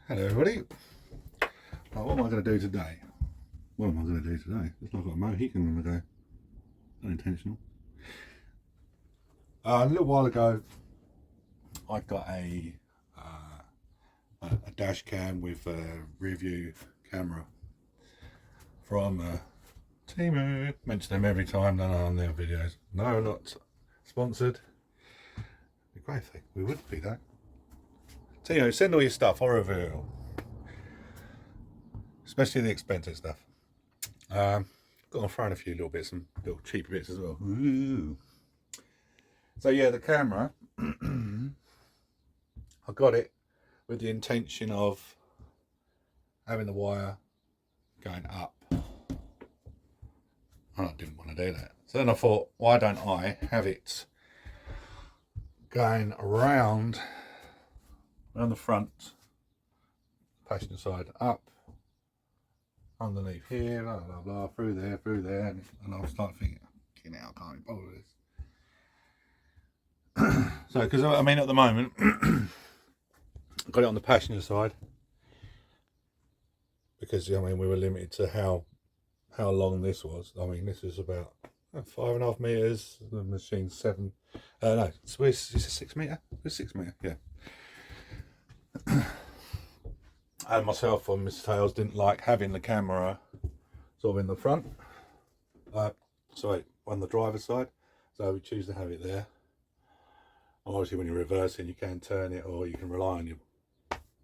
Hello everybody. What am I going to do today? What am I going to do today? It's like I've got a Mohican on the go. Unintentional. A little while ago I got a dash cam with a rear view camera from temu. Mention them every time, don't I, on their videos. No, not sponsored. A great thing. We would be that. Temu, send all your stuff. I'll review. Especially the expensive stuff. Got to throw in a few little bits, some little cheaper bits as well. Ooh. So yeah, the camera, I got it with the intention of having the wire going up. I didn't want to do that. So then I thought, why don't I have it going around the front, passenger side, up, underneath here, blah blah blah, through there, and I was starting thinking, you know, I can't be bothered with this. So, because I mean, at the moment, I got it on the passenger side because I mean we were limited to how long this was. I mean, this is about 5.5 meters. The machine's 7. No, it's a 6 meter. It's 6 meter, yeah. And myself and Mr. Tails didn't like having the camera sort of in the front, sorry, on the driver's side, so we choose to have it there. Obviously when you're reversing you can turn it, or you can rely on you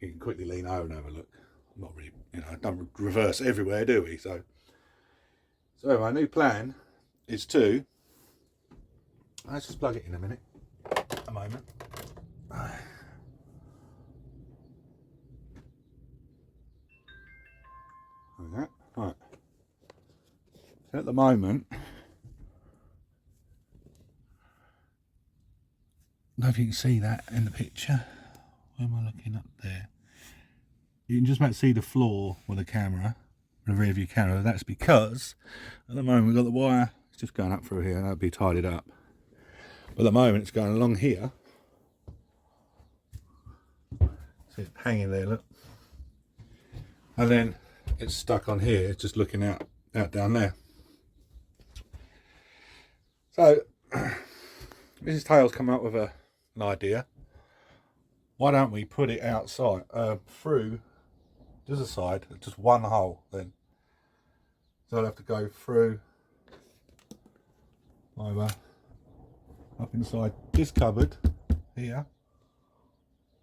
can quickly lean over and have a look. Not really, you know, don't reverse everywhere, do we? So my new plan is to, let's just plug it in a minute, a moment. Okay, right. So at the moment, I don't know if you can see that in the picture. Where am I looking up there? You can just about see the floor with the camera, the rear view camera. That's because at the moment we've got the wire, it's just going up through here, that'll be tidied up. But at the moment it's going along here. See it hanging there, look. And then it's stuck on here, it's just looking out down there. So Mrs. Tails come up with an idea. Why don't we put it outside, through just a side, just one hole then. So I'll have to go through either up inside this cupboard here,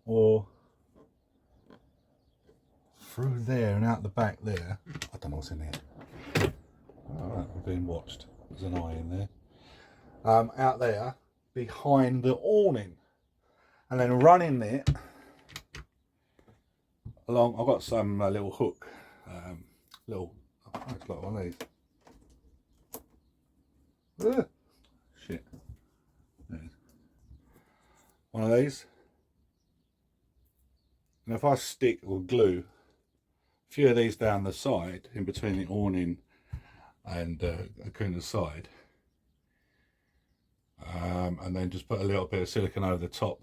or through there and out the back there. I don't know what's in there. Alright, I'm being watched. There's an eye in there. Out there behind the awning, and then running it along. I've got some little hook, little, oh, it's like one of these. Shit. One of these. And if I stick or glue a few of these down the side, in between the awning and the side, and then just put a little bit of silicone over the top,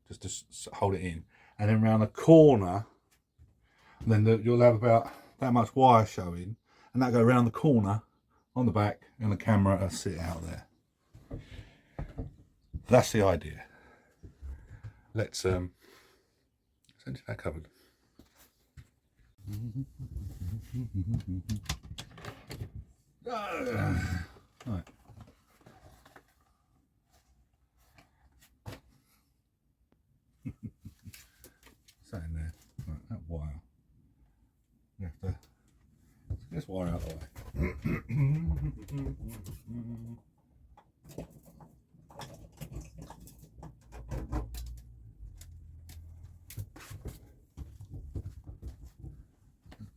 just to hold it in, and then around the corner, and then you'll have about that much wire showing, and that go around the corner on the back, and the camera will sit out there. That's the idea. Let's send it back covered. Right. Sat in there. Right, that wire. You have to get this wire out of the way.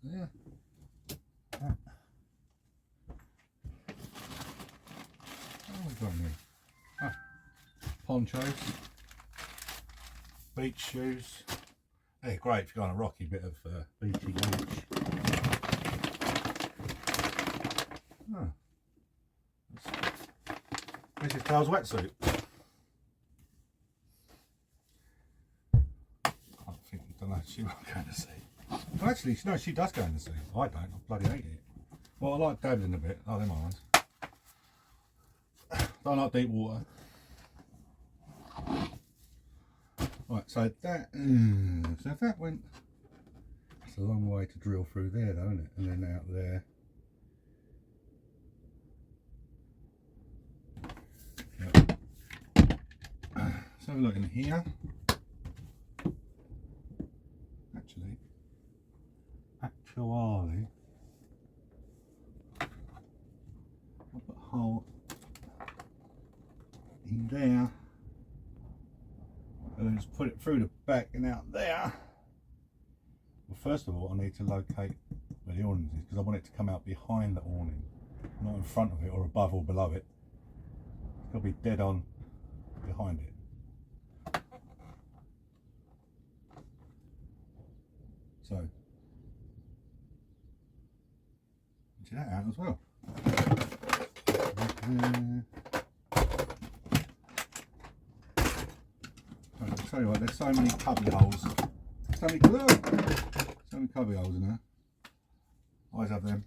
Yeah. Right. What have we got in here? Ah, ponchos, beach shoes. They're great if you're on a rocky bit of beachy beach. Oh. Mrs. Tails wetsuit. I don't no, she won't go to sea. Well, actually, no, she does go in the sea. I don't. I bloody hate it. Well, I like dabbling a bit. Oh, they're my ones. Don't like deep water. Right, so that. So if that went. It's a long way to drill through there, though, isn't it? And then out there. Yep. Let's have a look in here. Actually, I'll put a hole in there and then just put it through the back and out there. Well, first of all, I need to locate where the awning is because I want it to come out behind the awning, not in front of it or above or below it. It's got to be dead on behind it. So, empty that out as well. I'll tell you what, there's so many cubby holes. So many cubby holes in there. Always have them.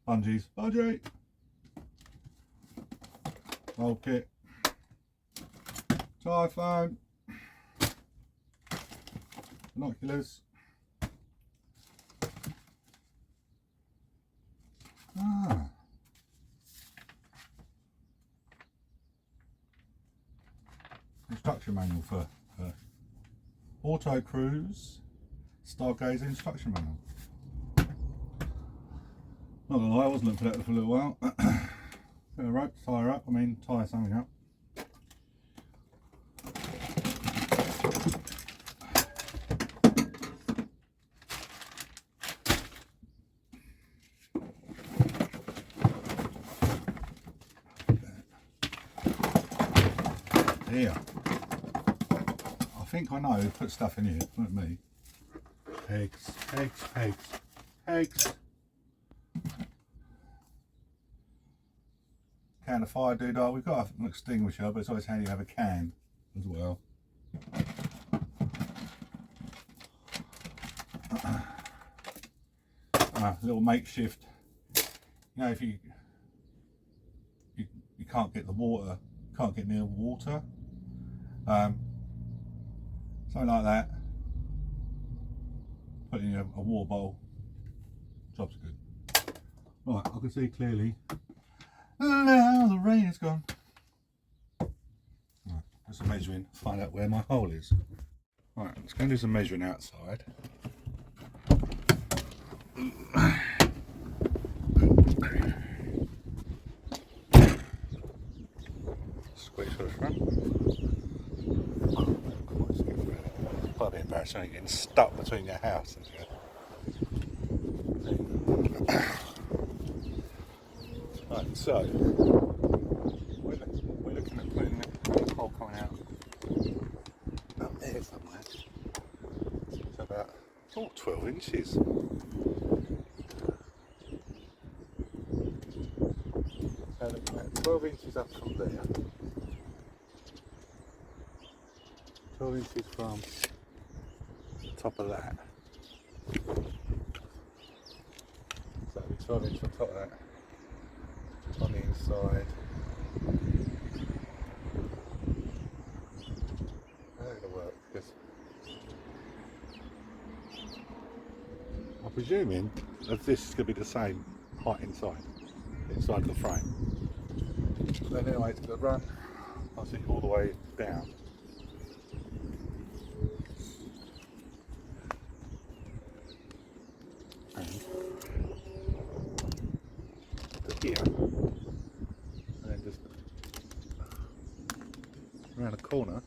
Bungees. Bungee! Roll kit. Typhoon. Binoculars. Instruction manual for auto cruise stargazer instruction manual. Not gonna lie, I was looking for that for a little while. Bit of rope to tie her up, tie something up. There. I think I know who put stuff in here, not me. Pegs, pegs, pegs, pegs. Can of fire doodah. We've got an extinguisher, but it's always handy to have a can as well. Little makeshift. You know, if you can't get the water, can't get near the water. Something like that. Put in a water bowl. Job's good. Right, I can see clearly. Now the rain is gone. Right, do some measuring. Find out where my hole is. Right, let's go and do some measuring outside. Squeeze for the front. It's quite a bit embarrassing getting stuck between your house and your... Right, so we're looking at putting a hole coming out up there somewhere. It's about 12 inches. So looking at 12 inches up from there. 12 inches from the top of that. So it'll be 12 inches from the top of that. On the inside. How is it going to work? Because I'm presuming that this is going to be the same height inside the frame. Then anyway, it's going to run, I think, all the way down. And to here. And then just around the corner.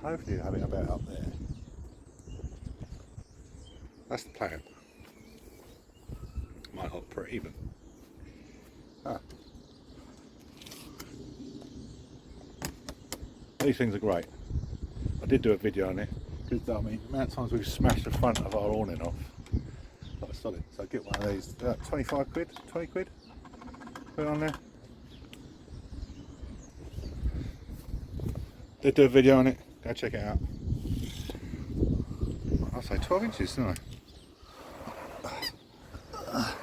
Hopefully have it about up there. That's the plan. Might not pretty even. These things are great. I did do a video on it because the amount of times we've smashed the front of our awning off. Like solid. So get one of these. 25 quid, 20 quid. Put it on there. Did do a video on it. Go check it out. I'll say 12 inches, didn't I?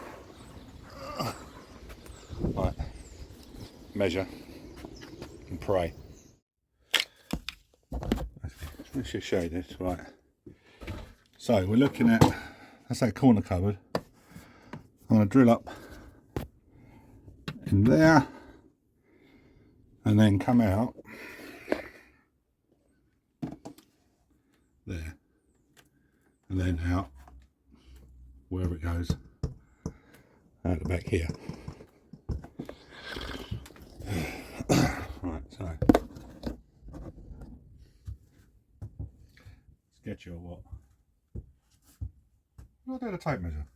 Right, measure and pray. Let's just show you this, right. So we're looking at, that's that corner cupboard. I'm going to drill up in there and then come out there and then out wherever it goes out the back here. Right, so sketchy or what? I'll do the tape measure.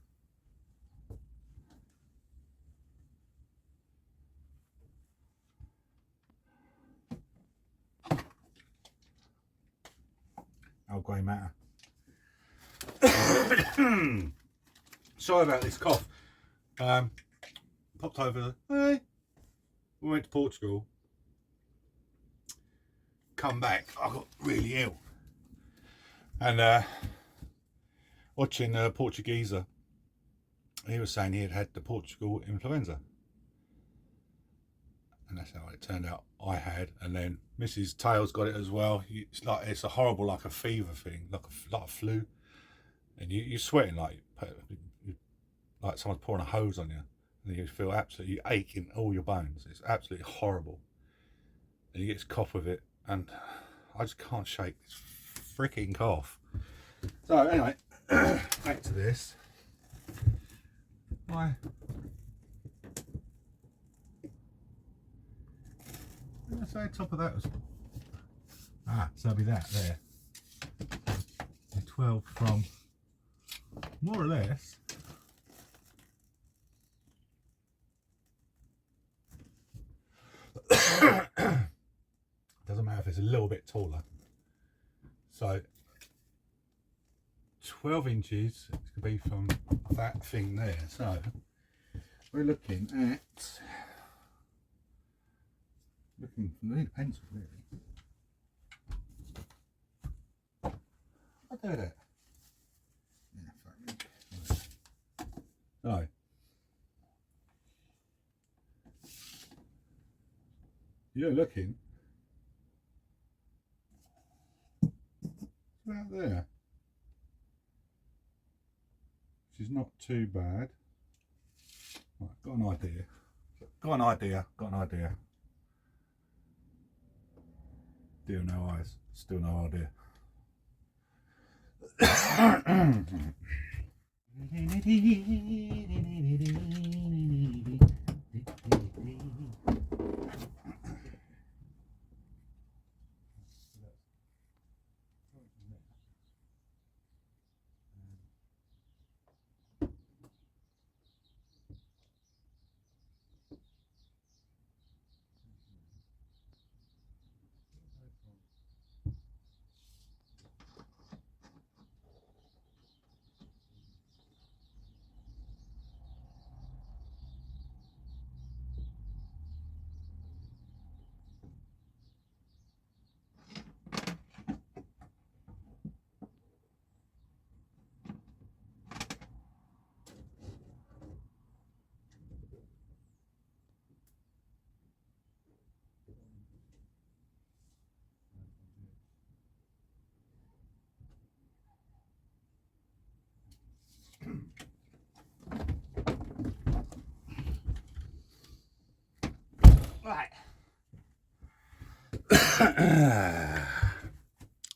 Oh, grey matter. Sorry about this cough. Popped over. Hey, we went to Portugal. Come back, I got really ill. And watching a Portugueser, he was saying he had had the Portugal influenza. And that's how it turned out I had. And then Mrs. Tails got it as well. It's a horrible, like a fever thing, like a flu. And you're sweating like someone's pouring a hose on you. And you feel absolutely ache in all your bones. It's absolutely horrible. And you get cough with it. And I just can't shake this freaking cough. So anyway, back to this. Why? Did I say top of that was? So it'll be that there. 12 from more or less. Doesn't matter if it's a little bit taller. So 12 inches, it's going to be from that thing there. So we're looking at, we need a pencil really. I'll do that. Yeah, so you're looking about there, which is not too bad. Right, got an idea. Deal no eyes, still no idea. Right.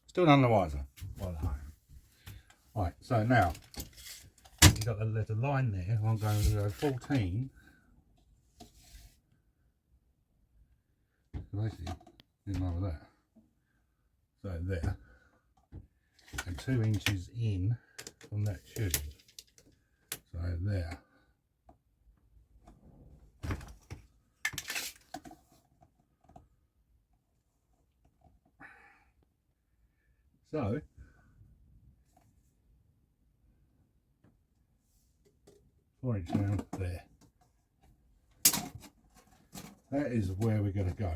Still none the wiser. Right, so now you've got there's a line there. I'm going to go 14. Basically, in line with that. So there. And 2 inches in from that tube. So there. So four inch down there. That is where we're going to go.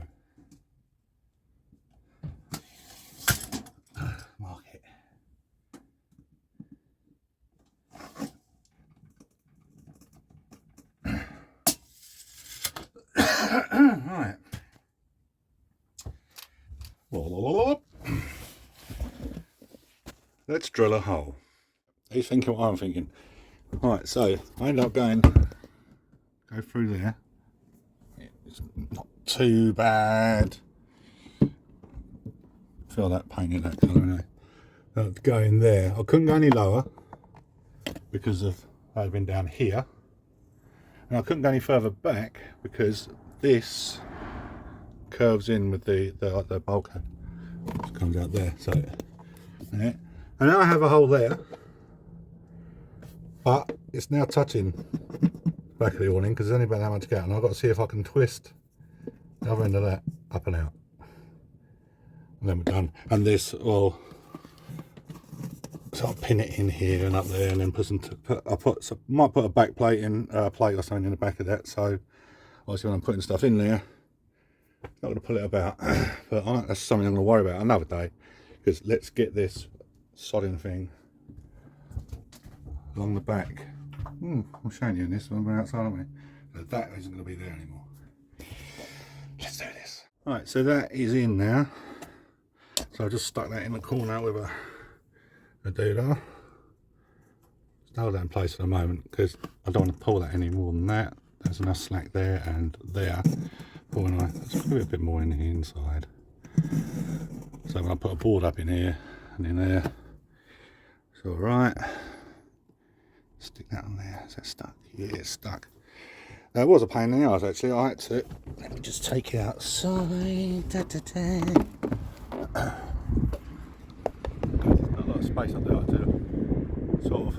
let's drill a hole. He's thinking what I'm thinking. Right, so I ended up go through there. It's not too bad. Feel that paint in that colour anyway. Go in there. I couldn't go any lower because of I'd been down here, and I couldn't go any further back because this curves in with the bulkhead. It comes out there. So yeah. And now I have a hole there, but it's now touching back of the awning because there's only about that much gap, and I've got to see if I can twist the other end of that up and out, and then we're done. And this will sort of pin it in here and up there, and then might put a back plate in, plate or something in the back of that. So obviously when I'm putting stuff in there, not going to pull it about, but that's something I'm going to worry about another day, because let's get this sodding thing along the back. I'm showing you in this one, we're outside, aren't we? So that isn't going to be there anymore. Let's do this. Right, so that is in now. So I just stuck that in the corner with a doodah. Just hold that in place for the moment because I don't want to pull that any more than that. There's enough slack there and there. But when let's put a bit more in the inside. So when I put a board up in here and in there, it's all right. Stick that on there. Is that stuck? Yeah, it's stuck. It was a pain in the ass actually. I had to. Let me just take it outside. A lot of space up there. I had to sort of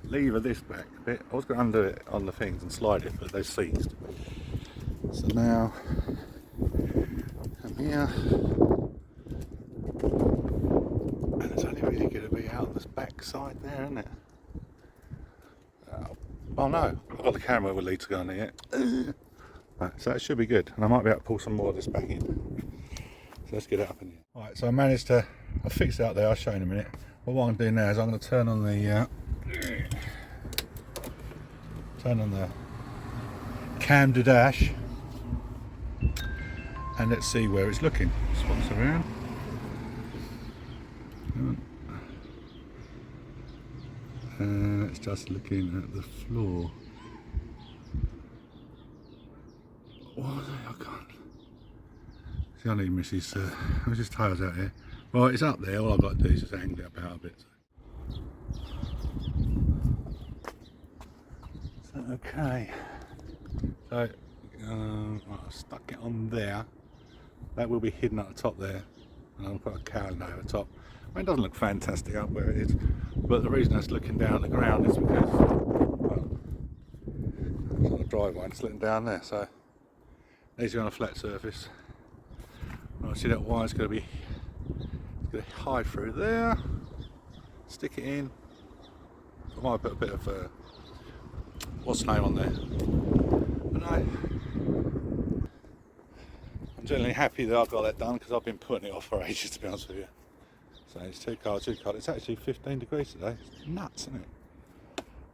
lever this back a bit. I was going to undo it on the things and slide it, but they seized. So now, come here, and it's only really going to be out this back side there, isn't it? Oh no, I've got the camera with leads going there yet. Right, so that should be good, and I might be able to pull some more of this back in. So let's get it up in here. Right, so I fixed it out there, I'll show you in a minute. But what I'm doing now is I'm going to turn on the cam to dash, and let's see where it's looking. Spots around. It's just looking at the floor. What was it? I can't. See, I need Mrs. Tails out here. Well, it's up there. All I've got to do is just angle it about a bit. So, okay. So, I've stuck it on there. That will be hidden at the top there. And I'll put a calendar over the top. I mean, it doesn't look fantastic up where it is, but the reason it's looking down at the ground is because, well, it's on a driveway and it's looking down there. So, these are on a flat surface. I see that wire's going to hide through there. Stick it in. I might put a bit of what's the name on there. But I'm generally happy that I've got that done because I've been putting it off for ages, to be honest with you. So it's too cold. It's actually 15 degrees today. It's nuts, isn't it?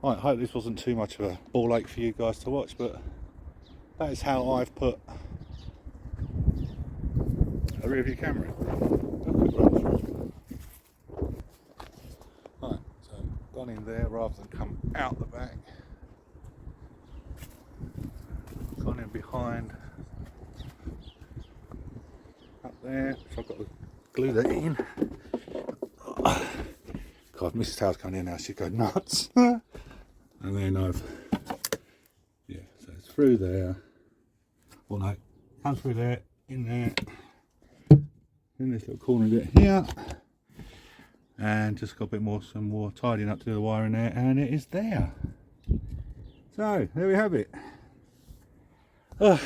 Right, I hope this wasn't too much of a ball ache for you guys to watch, but that is how I've put a rear view camera in. Right, so gone in there rather than come out the back. Gone in behind. Up there, so I've got to glue that in. God, Mrs. Tails coming in now, she'd go nuts. And then so it's through there. Well, no, come through there, in there, in this little corner bit here, and just got a bit more, some more tidying up to do the wire in there, and it is there. So there we have it. Do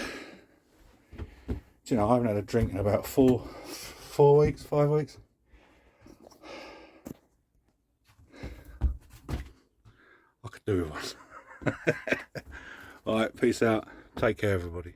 you know, I haven't had a drink in about 5 weeks. I could do with one. Alright, peace out. Take care, everybody.